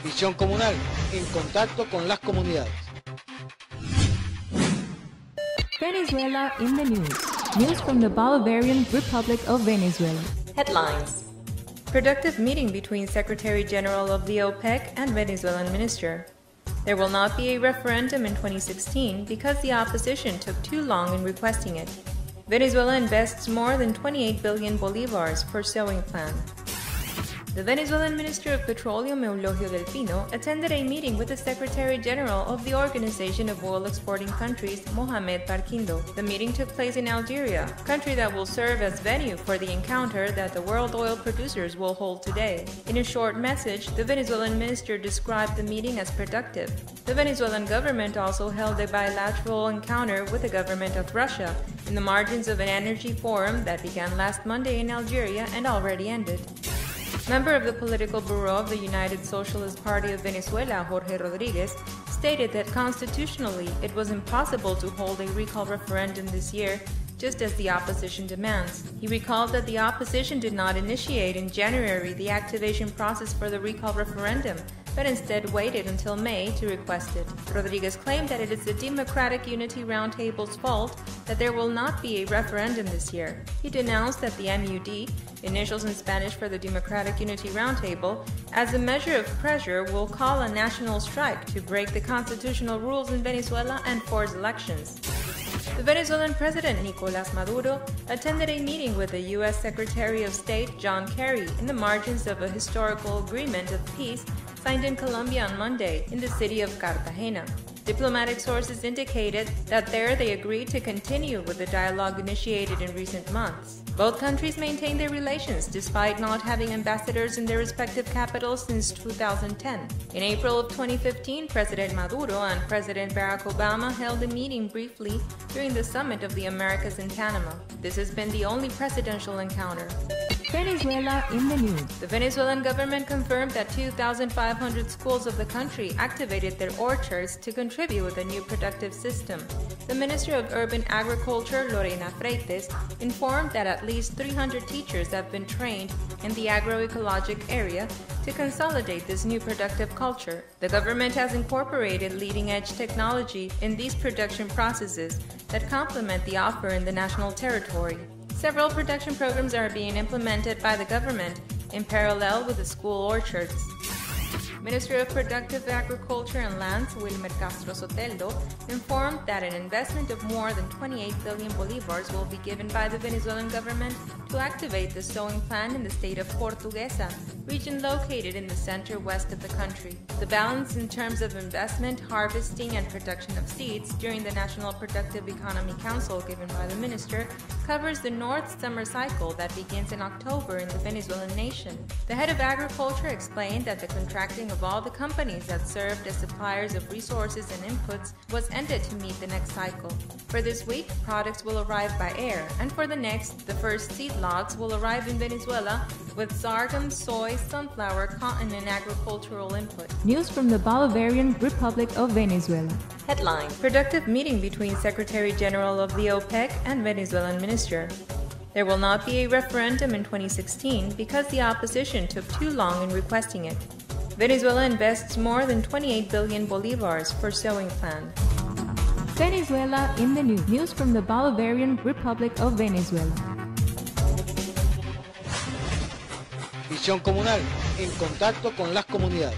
Visión comunal, en contacto con las comunidades. Venezuela in the news. News from the Bolivarian Republic of Venezuela. Headlines. Productive meeting between Secretary General of the OPEC and Venezuelan minister. There will not be a referendum in 2016 because the opposition took too long in requesting it. Venezuela invests more than 28 billion bolivars for sowing plan. The Venezuelan Minister of Petroleum, Eulogio del Pino, attended a meeting with the Secretary General of the Organization of Oil Exporting Countries, Mohamed Barkindo. The meeting took place in Algeria, a country that will serve as venue for the encounter that the world oil producers will hold today. In a short message, the Venezuelan minister described the meeting as productive. The Venezuelan government also held a bilateral encounter with the government of Russia in the margins of an energy forum that began last Monday in Algeria and already ended. Member of the Political Bureau of the United Socialist Party of Venezuela, Jorge Rodriguez, stated that constitutionally it was impossible to hold a recall referendum this year, just as the opposition demands. He recalled that the opposition did not initiate in January the activation process for the recall referendum, but instead waited until May to request it. Rodriguez claimed that it is the Democratic Unity Roundtable's fault that there will not be a referendum this year. He denounced that the MUD, initials in Spanish for the Democratic Unity Roundtable, as a measure of pressure will call a national strike to break the constitutional rules in Venezuela and force elections. The Venezuelan President Nicolás Maduro attended a meeting with the U.S. Secretary of State John Kerry in the margins of a historical agreement of peace signed in Colombia on Monday in the city of Cartagena. Diplomatic sources indicated that there they agreed to continue with the dialogue initiated in recent months. Both countries maintained their relations despite not having ambassadors in their respective capitals since 2010. In April of 2015, President Maduro and President Barack Obama held a meeting briefly during the Summit of the Americas in Panama. This has been the only presidential encounter. Venezuela in the news. The Venezuelan government confirmed that 2,500 schools of the country activated their orchards to contribute with a new productive system. The Minister of Urban Agriculture, Lorena Freites, informed that at least 300 teachers have been trained in the agroecologic area to consolidate this new productive culture. The government has incorporated leading-edge technology in these production processes that complement the offer in the national territory. Several production programs are being implemented by the government in parallel with the school orchards. Minister of Productive Agriculture and Lands, Wilmer Castro Soteldo, informed that an investment of more than 28 billion bolivars will be given by the Venezuelan government to activate the sowing plan in the state of Portuguesa, region located in the center-west of the country. The balance in terms of investment, harvesting, and production of seeds during the National Productive Economy Council given by the minister covers the North summer cycle that begins in October in the Venezuelan nation. The head of agriculture explained that the contracting of all the companies that served as suppliers of resources and inputs was ended to meet the next cycle. For this week, products will arrive by air, and for the next, the first seed lots will arrive in Venezuela with sorghum, soy, sunflower, cotton, and agricultural input. News from the Bolivarian Republic of Venezuela. Headline: Productive meeting between Secretary General of the OPEC and Venezuelan minister. There will not be a referendum in 2016 because the opposition took too long in requesting it. Venezuela invests more than 28 billion bolivars for sowing plan. Venezuela in the news. News from the Bolivarian Republic of Venezuela. Visión comunal, en contacto con las comunidades.